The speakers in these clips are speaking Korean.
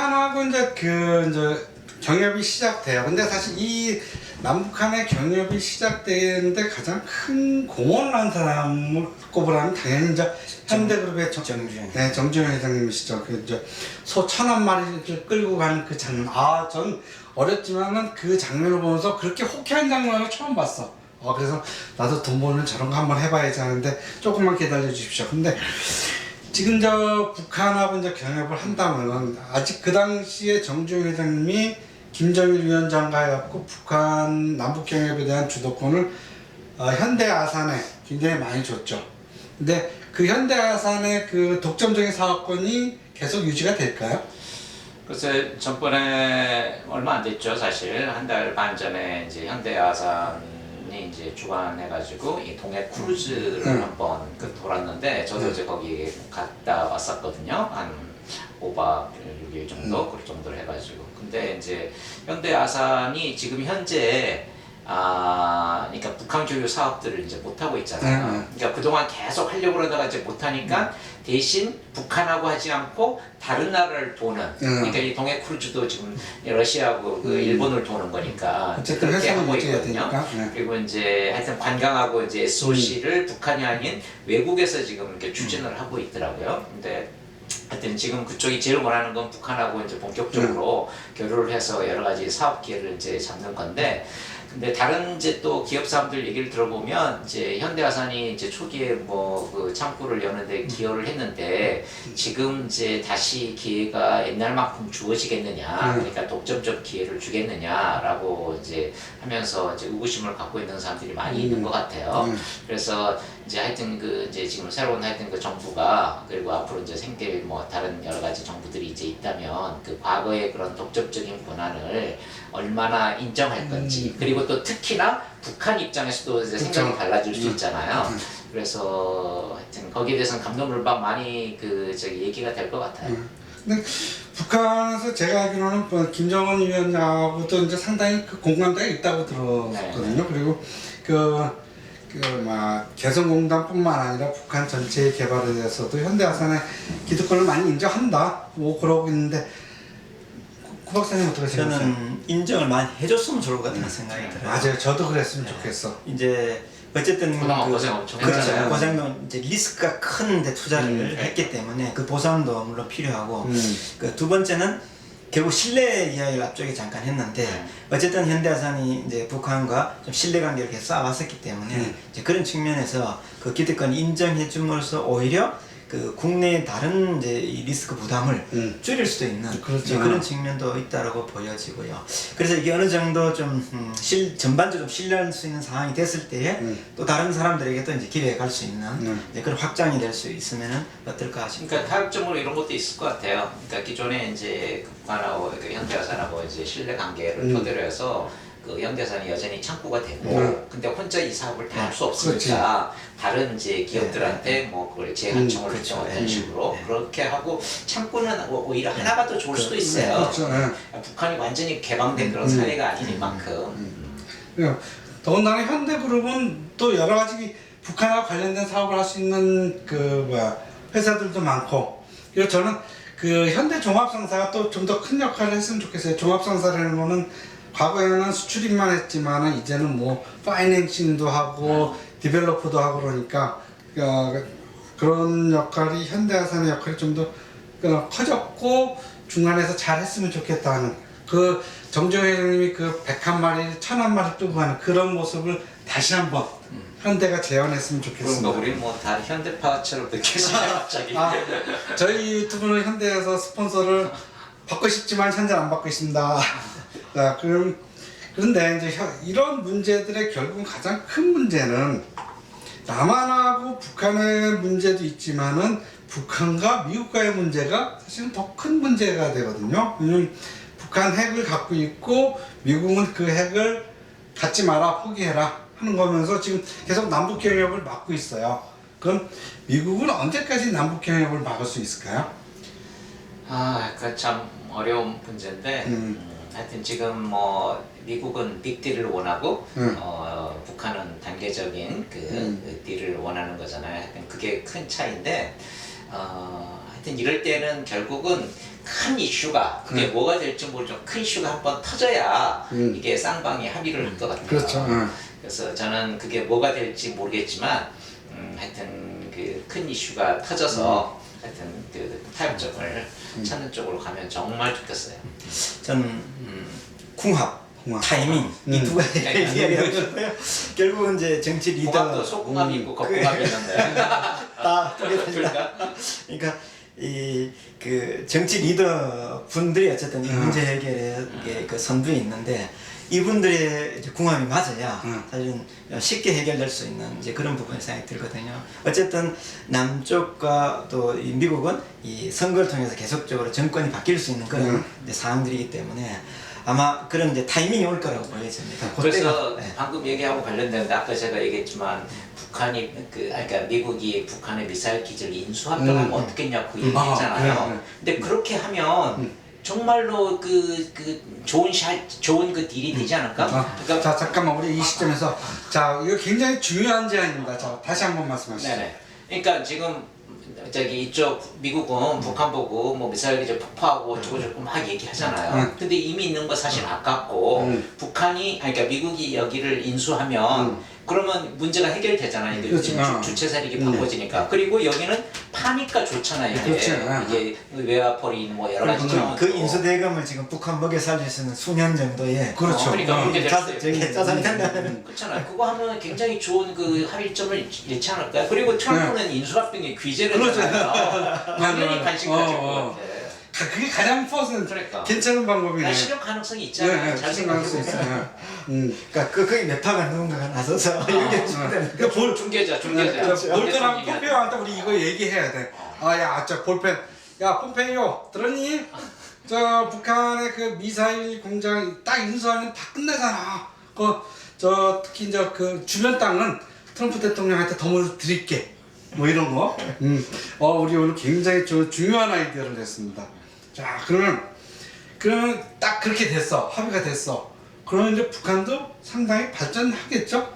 북한하고 이제 경협이 시작돼요. 근데 사실 이 남북한의 경협이 시작되는데 가장 큰 공헌을 한 사람을 꼽으라면 당연히 이제 현대그룹의 정주영 회장님이시죠. 그 이제 소 1,000마리를 끌고 가는 그 장면. 전 어렸지만은 그 장면을 보면서 그렇게 호쾌한 장면을 처음 봤어. 그래서 나도 돈 벌면 저런 거 한번 해봐야지 하는데 조금만 기다려 주십시오. 근데 지금 북한하고 이제 경협을 한다면은 아직 그 당시에 정주영 회장님이 김정일 위원장과 해갖고 북한 남북 경협에 대한 주도권을 현대아산에 굉장히 많이 줬죠. 근데 그 현대아산의 그 독점적인 사업권이 계속 유지가 될까요? 글쎄, 전번에 얼마 안 됐죠, 사실. 한 달 반 전에 이제 현대아산이 이제 주관해가지고 이 동해 크루즈를 한번 돌았는데, 저도 이제 거기 갔다 왔었거든요. 한 5박 6일 정도, 그 정도를 해가지고. 근데 이제 현대아산이 지금 현재 그러니까 북한 교류 사업들을 이제 못 하고 있잖아요. 그러니까 그동안 계속 하려고 그러다가 이제 못 하니까 대신 북한하고 하지 않고 다른 나라를 도는. 그러니까 이 동해 크루즈도 지금 러시아하고 그 일본을 도는 거니까 그렇게 하고 있거든요. 그리고 이제 하여튼 관광하고 이제 SOC를 북한이 아닌 외국에서 지금 이렇게 추진을 하고 있더라고요. 근데 하여튼 지금 그쪽이 제일 원하는 건 북한하고 이제 본격적으로 교류를 해서 여러 가지 사업 기회를 이제 잡는 건데, 근데 다른 이제 또 기업 사람들 얘기를 들어보면 이제 현대아산이 이제 초기에 뭐 그 창구를 여는데 기여를 했는데 지금 이제 다시 기회가 옛날만큼 주어지겠느냐, 그러니까 독점적 기회를 주겠느냐라고 이제 하면서 이제 의구심을 갖고 있는 사람들이 많이 있는 것 같아요. 그래서 이제 하여튼 그 이제 지금 새로운 하여튼 그 정부가, 그리고 앞으로 이제 생길 뭐 다른 여러 가지 정부들이 이제 있다면 그 과거의 그런 독점적인 권한을 얼마나 인정할 건지, 그리고 또 특히나 북한 입장에서도 이제 생각이 달라질 수 있잖아요. 그래서 하여튼 거기에 대해서는 감론을박 많이 얘기가 될 것 같아요. 근데 북한에서 제가 알기로는 뭐 김정은 위원장하고도 이제 상당히 그 공감대가 있다고 들었거든요. 그리고 개성공단뿐만 아니라 북한 전체의 개발에 대해서도 현대아산의 기득권을 많이 인정한다, 뭐 그러고 있는데, 구 박사님 어떻게 생각하세요? 저는 인정을 많이 해줬으면 좋을 것 같다는 생각이 들어요. 맞아요, 저도 그랬으면 좋겠어. 이제 어쨌든 그동안 고생 엄청 그렇죠. 했잖아요. 고생도 이제 리스크가 큰 데 투자를 했기 때문에 그 보상도 물론 필요하고, 그 두 번째는 결국 신뢰 이야기를 앞쪽에 잠깐 했는데, 어쨌든 현대아산이 이제 북한과 좀 신뢰 관계를 계속 쌓아왔었기 때문에 이제 그런 측면에서 그 기득권을 인정해 줌으로써 오히려 그 국내의 다른 이제 이 리스크 부담을 줄일 수도 있는 그렇죠. 그런 측면도 있다라고 보여지고요. 그래서 이게 어느 정도 좀 전반적으로 좀 신뢰할 수 있는 상황이 됐을 때에 또 다른 사람들에게 또 이제 기회에 갈 수 있는 이제 그런 확장이 될 수 있으면은 어떨까 싶습니다. 그러니까 타협점으로 이런 것도 있을 것 같아요. 그러니까 기존에 이제 북한하고 그 현대아산하고 이제 신뢰 관계를 토대로 해서 그 현대아산이 여전히 창구가 되고, 근데 혼자 이 사업을 다 할 수 없으니까 다른 이제 기업들한테 뭐 그걸 재한청을 좀 어떤 식으로 그렇게 하고, 창구는 오히려 하나가 더 좋을 수도 있어요. 북한이 완전히 개방된 그런 사회가 아닌 만큼. 더군다나 현대그룹은 또 여러 가지 북한과 관련된 사업을 할 수 있는 회사들도 많고, 그리고 저는 그 현대종합상사가 또 좀 더 큰 역할을 했으면 좋겠어요. 종합상사라는 거는 과거에는 수출입만 했지만은 이제는 뭐 파이낸싱도 하고 디벨로퍼도 하고 그러니까 그런 역할이, 현대아산의 역할이 좀 더 커졌고 중간에서 잘 했으면 좋겠다는, 그 정주영 회장님이 그 101마리, 1001마리 뜨고 가는 그런 모습을 다시 한번 현대가 재현했으면 좋겠습니다. 그런가, 우리 뭐 다 현대파처럼 느껴지네요, 갑자기. 저희 유튜브는 현대에서 스폰서를 받고 싶지만 현재 안 받고 있습니다. 자, 그런데 이제 이런 문제들의 결국 가장 큰 문제는 남한하고 북한의 문제도 있지만은 북한과 미국과의 문제가 사실은 더 큰 문제가 되거든요. 왜냐면 북한 핵을 갖고 있고 미국은 그 핵을 갖지 마라, 포기해라 하는 거면서 지금 계속 남북 경협을 막고 있어요. 그럼 미국은 언제까지 남북 경협을 막을 수 있을까요? 그 참 어려운 문제인데, 하여튼 지금 뭐 미국은 빅딜을 원하고 북한은 단계적인 그 딜을 원하는 거잖아요. 하여튼 그게 큰 차이인데, 하여튼 이럴 때는 결국은 큰 이슈가 그게 뭐가 될지 모르죠. 큰 이슈가 한번 터져야 이게 쌍방이 합의를 할 것 같아요. 그렇죠. 그래서 저는 그게 뭐가 될지 모르겠지만 하여튼 그 큰 이슈가 터져서 하여튼 그 타협점을 찾는 쪽으로 가면 정말 좋겠어요. 저는 궁합, 궁합. 타이밍 이 두 가지 이야기하고 싶어요. 결국은 이제 정치 리더 궁합도 속궁합이 있고 겉궁합이 있는데 다두개 다니까. 그러니까 이 그 정치 리더 분들이 어쨌든 이 문제 해결에 그 선두에 있는데 이분들의 이제 궁합이 맞아야 사실은 쉽게 해결될 수 있는 이제 그런 부분이 생각이 들거든요. 어쨌든 남쪽과 또 이 미국은 이 선거를 통해서 계속적으로 정권이 바뀔 수 있는 그런 이제 상황들이기 때문에 아마 그런 이제 타이밍이 올 거라고 보여집니다. 그래서 네. 방금 얘기하고 관련되는데 아까 제가 얘기했지만 북한이 그러니까 미국이 북한의 미사일 기지를 인수합병하면 어떻겠냐고 얘기했잖아요. 그래. 근데 그렇게 하면 정말로 좋은 그 딜이 되지 않을까? 그러니까 자 잠깐만 우리 이 시점에서 자 이거 굉장히 중요한 제안입니다. 자 다시 한번 말씀하시죠. 네네. 그러니까 지금 저기 이쪽 미국은 북한 보고 뭐 미사일 기지 폭파하고 어쩌고저쩌고 막 얘기하잖아요. 근데 이미 있는 거 사실 아깝고 북한이 아니 그러니까 미국이 여기를 인수하면 그러면 문제가 해결되잖아요. 이게 그렇죠. 주체 세력이 바꿔지니까. 그리고 여기는 파니까 좋잖아요. 이게, 그렇죠. 이게 외화벌이 뭐 여러 가지 그 인수대금을 지금 북한 먹여 살릴 수 있는 수년 정도의 그렇죠. 그러니까 문제 될 수도 있고. 저기 짜장이 된다면 그렇잖아요. 그거 하면 굉장히 좋은 그 합의점을 잃지 않을까요? 그리고 트럼프는 인수합병에 규제를 그렇죠. 했잖아요. 당연히 관심 가질 것 같아. 그게 가장 퍼센트 그러니까. 괜찮은 방법이네. 실현 가능성이 있잖아요. 잘 생각할 수 생각해보면. 있어요. 그러니까 거기 매파가 누군가가 나서서 얘기해 주면 되는 그 볼, 중계자. 볼펜하고 폼페이오한테 우리 이거 얘기해야 돼. 야, 저 볼펜. 야, 폼페이오 들었니? 저 북한의 그 미사일 공장 딱 인수하면 다 끝나잖아. 특히 이제 그 주변 땅은 트럼프 대통령한테 덤으로 드릴게. 뭐 이런 거. 우리 오늘 굉장히 중요한 아이디어를 냈습니다. 자, 그러면 딱 그렇게 됐어. 합의가 됐어. 그러면 이제 북한도 상당히 발전하겠죠?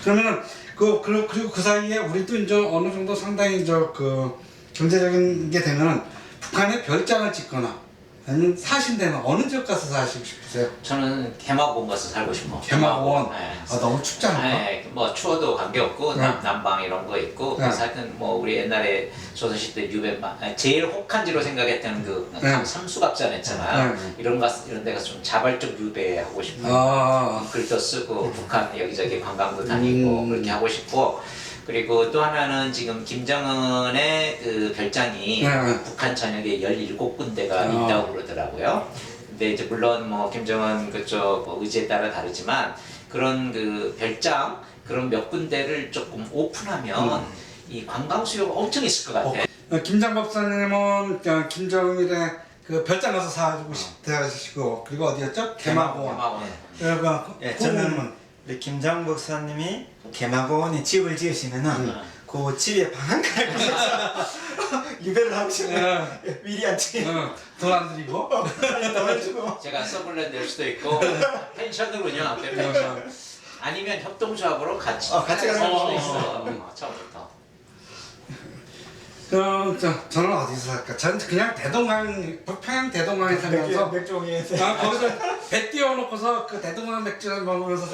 그러면은 그리고 그 사이에 우리도 이제 어느 정도 상당히 그 경제적인 게 되면은 북한에 별장을 짓거나 아니면 사신다면 어느 지역 가서 사시고 싶으세요? 저는 개마고원 가서 살고 싶어. 개마고원. 네. 너무 춥지 않을까? 네, 뭐 추워도 관계없고 남방 이런 거 있고 네. 하여튼 뭐 우리 옛날에 조선시대 유배만 제일 혹한지로 생각했던 그 삼수갑잔 했잖아요. 이런 데가 좀 자발적 유배하고 싶어요. 글도 쓰고 북한 여기저기 관광도 다니고 그렇게 하고 싶고 그리고 또 하나는 지금 김정은의 그 별장이 북한 전역에 17군데가 있다고 그러더라고요. 근데 이제 물론 뭐 김정은 그쪽 뭐 의지에 따라 다르지만 그런 그 별장 그런 몇 군데를 조금 오픈하면 이 관광 수요가 엄청 있을 것 같아. 김장 박사님은 김정일의 그 별장 가서 사주고 싶다 하시고 그리고 어디였죠? 개마고원. 예, 저는 우리 김장 박사님이 개마고원에 집을 지으시면은 그 집에 방 한 칸을 유배를 하고 싶어요. 미리 안 치. 돈 안 드리고. 돈 주고. 제가 서블렌 될 수도 있고 펜션을 운영할게 펜션. 아니면 협동조합으로 같이 같이 가는 수도 있어. 처음부터. 그럼 저는 어디서 살까? 저는 그냥 평양 대동강에 살면서 맥종에서 거기서 배 띄워놓고서 그 대동강 맥주를 먹으면서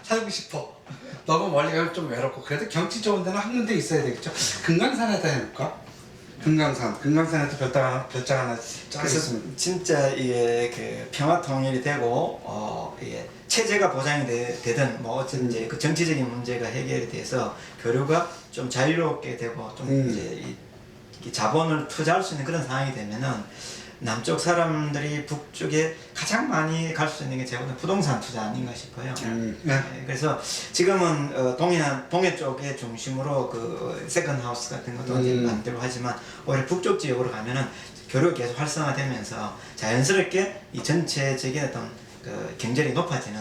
살고 싶어. 너무 멀리 가면 좀 외롭고 그래도 경치 좋은 데는 한 군데 있어야 되겠죠. 금강산에다 해볼까? 금강산에도 별장 하나 짜겠습니다. 진짜 이게 그 평화 통일이 되고 이게 체제가 보장이 되든 뭐 어쨌든 이제 그 정치적인 문제가 해결이 돼서 교류가 좀 자유롭게 되고 좀 이제 이 자본을 투자할 수 있는 그런 상황이 되면은 남쪽 사람들이 북쪽에 가장 많이 갈 수 있는 게 제가 보기엔 부동산 투자 아닌가 싶어요. 네, 그래서 지금은 동해 쪽에 중심으로 그 세컨 하우스 같은 것도 이제 만들고 하지만 오히려 북쪽 지역으로 가면은 교류가 계속 활성화되면서 자연스럽게 이 전체적인 어떤 그 경제력이 높아지는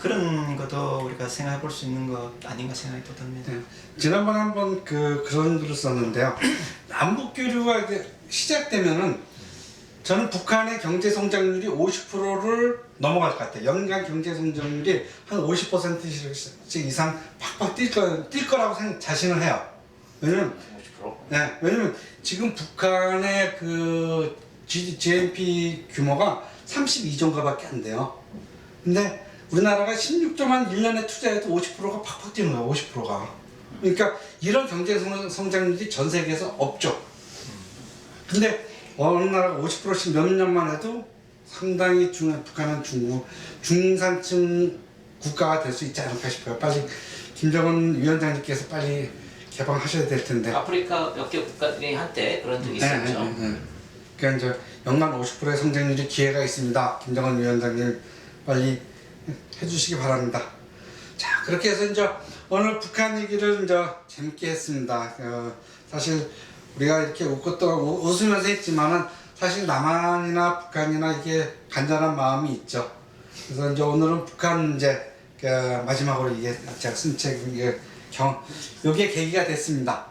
그런 것도 우리가 생각해 볼 수 있는 것 아닌가 생각이 또 듭니다. 지난번에 한번 그런 글을 썼는데요. 남북 교류가 이제 시작되면은 저는 북한의 경제 성장률이 50%를 넘어갈 것 같아요. 연간 경제 성장률이 한 50%씩 이상 팍팍 뛸 거라고 자신을 해요. 왜냐면 50%? 왜냐면 지금 북한의 그 GNP 규모가 32조인가밖에 안 돼요. 근데 우리나라가 16조만 1년에 투자해도 50%가 팍팍 뛰는 거야. 50%가. 그러니까 이런 경제 성장률이 전 세계에서 없죠. 근데 어느 나라가 50%씩 몇 년만 해도 상당히 북한은 중산층 국가가 될 수 있지 않을까 싶어요. 빨리 김정은 위원장님께서 빨리 개방하셔야 될 텐데. 아프리카 몇 개 국가들이 한때 그런 적이 있었죠. 그러니까 이제 연간 50%의 성장률이 기회가 있습니다. 김정은 위원장님 빨리 해주시기 바랍니다. 자, 그렇게 해서 이제 오늘 북한 얘기를 이제 재밌게 했습니다. 사실 우리가 이렇게 웃고 또 웃으면서 했지만은 사실 남한이나 북한이나 이게 간절한 마음이 있죠. 그래서 이제 오늘은 북한 문제 마지막으로 이게 제가 쓴 책 요게 계기가 됐습니다.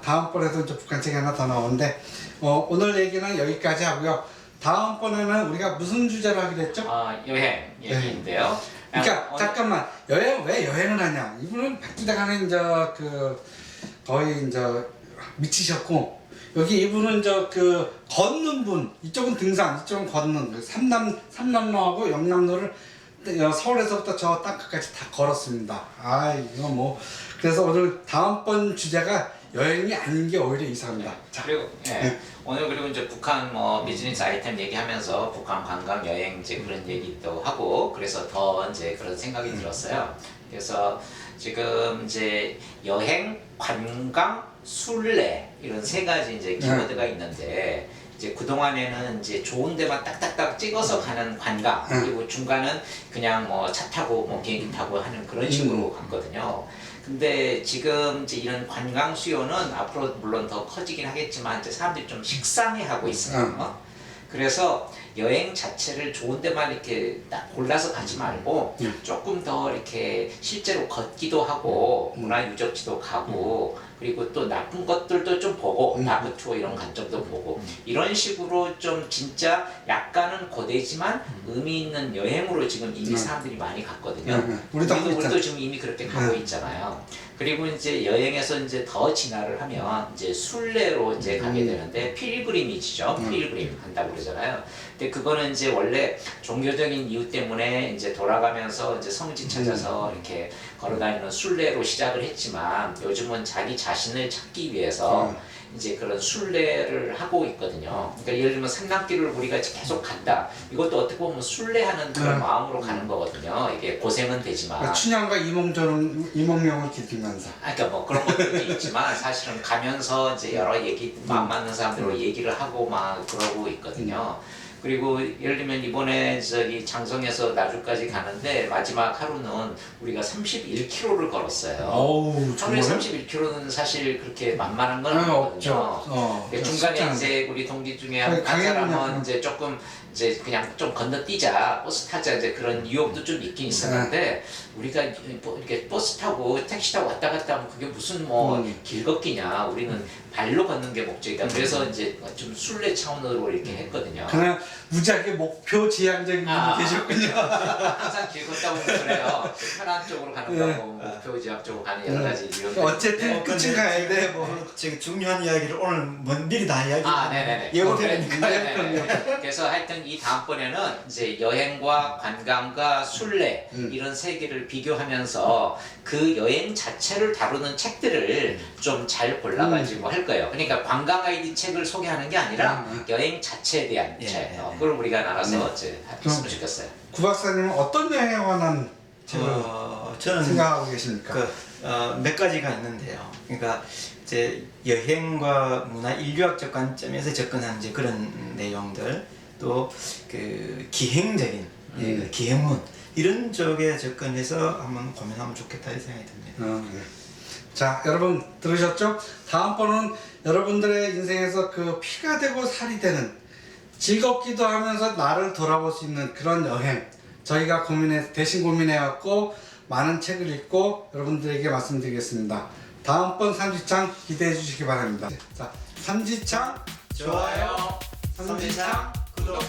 다음번에도 이제 북한 책이 하나 더 나오는데 오늘 얘기는 여기까지 하고요. 다음번에는 우리가 무슨 주제로 하기로 했죠? 여행 얘기인데요. 그러니까 잠깐만, 왜 여행을 하냐? 이분은 백두대간에 이제 거의 이제 미치셨고, 여기 이분은 걷는 분, 이쪽은 등산, 이쪽은 걷는 삼남로하고 영남로를 서울에서부터 저 땅끝까지 다 걸었습니다. 이거 뭐 그래서 오늘 다음번 주제가 여행이 아닌 게 오히려 이상합니다. 그리고 오늘 그리고 이제 북한 비즈니스 아이템 얘기하면서 북한 관광 여행 이제 그런 얘기도 하고 그래서 더 이제 그런 생각이 들었어요. 그래서 지금 이제 여행, 관광, 순례 이런 세 가지 이제 키워드가 있는데 이제 그동안에는 이제 좋은 데만 딱딱딱 찍어서 가는 관광 그리고 중간은 그냥 차 타고 비행기 타고 하는 그런 식으로 갔거든요. 근데 지금 이제 이런 관광 수요는 앞으로 물론 더 커지긴 하겠지만 이제 사람들이 좀 식상해하고 있어요. 그래서 여행 자체를 좋은 데만 이렇게 딱 골라서 가지 말고 조금 더 이렇게 실제로 걷기도 하고 문화유적지도 가고 그리고 또 나쁜 것들도 좀 보고 다크 투어 이런 관점도 보고 이런 식으로 좀 진짜 약간은 고되지만 의미 있는 여행으로 지금 이미 사람들이 많이 갔거든요. 우리도 지금 이미 그렇게 가고 있잖아요. 그리고 이제 여행에서 이제 더 진화를 하면 이제 순례로 이제 가게 되는데 필그리미지죠. 필그림 한다고 그러잖아요. 근데 그거는 이제 원래 종교적인 이유 때문에 이제 돌아가면서 이제 성지 찾아서 이렇게 걸어다니는 순례로 시작을 했지만 요즘은 자기 자신을 찾기 위해서 이제 그런 순례를 하고 있거든요. 그러니까 예를 들면 산낙길을 우리가 계속 간다. 이것도 어떻게 보면 순례하는 그런 마음으로 가는 거거든요. 이게 고생은 되지만. 그러니까 춘향과 이몽룡을 기리면서. 그러니까 뭐 그런 것들도 있지만 사실은 가면서 이제 여러 마음 맞는 사람들로 얘기를 하고 막 그러고 있거든요. 그리고 예를 들면 이번에 저기 장성에서 나주까지 가는데 마지막 하루는 우리가 31km를 걸었어요. 하루에 31km는 사실 그렇게 만만한 건 아니거든요. 중간에 이제 우리 동기 중에 한 사람은 이제 조금 이제 그냥 좀 건너뛰자, 버스 타자 이제 그런 유혹도 좀 있긴 있었는데 우리가 뭐 이렇게 버스 타고 택시 타고 왔다 갔다 하면 그게 무슨 길 걷기냐. 우리는 발로 걷는 게 목적이다. 그래서 이제 좀 순례 차원으로 이렇게 했거든요. 그냥 무지하게 목표 지향적인 분이 계셨군요. 항상 길 걷다 보면 그래요. 편한 쪽으로 가는 거고 목표 지향 쪽으로 가는 여러 가지 이유가 어쨌든 끝은 가야 돼. 지금 중요한 이야기를 오늘 미리 다 이야기. 네네네. 예고되니까. 그래서 하여튼 이 다음번에는 이제 여행과 관광과 순례 이런 세 개를 비교하면서 그 여행 자체를 다루는 책들을 좀 잘 골라가지고 할 거예요. 그러니까 관광 가이드 책을 소개하는 게 아니라 여행 자체에 대한 책. 그걸 우리가 나눠서 이제 했으면 좋겠어요. 구 박사님은 어떤 여행에 관한 책을 저는 생각하고 계십니까? 몇 가지가 있는데요. 그러니까 이제 여행과 문화 인류학적 관점에서 접근하는 이제 그런 내용들, 또 그 기행적인 그 기행문 이런 쪽에 접근해서 한번 고민하면 좋겠다 이 생각이 듭니다. 자, 여러분 들으셨죠? 다음번은 여러분들의 인생에서 그 피가 되고 살이 되는 즐겁기도 하면서 나를 돌아볼 수 있는 그런 여행 저희가 대신 고민해갖고 많은 책을 읽고 여러분들에게 말씀드리겠습니다. 다음번 삼지창 기대해 주시기 바랍니다. 자, 삼지창 좋아요. 삼지창 구독.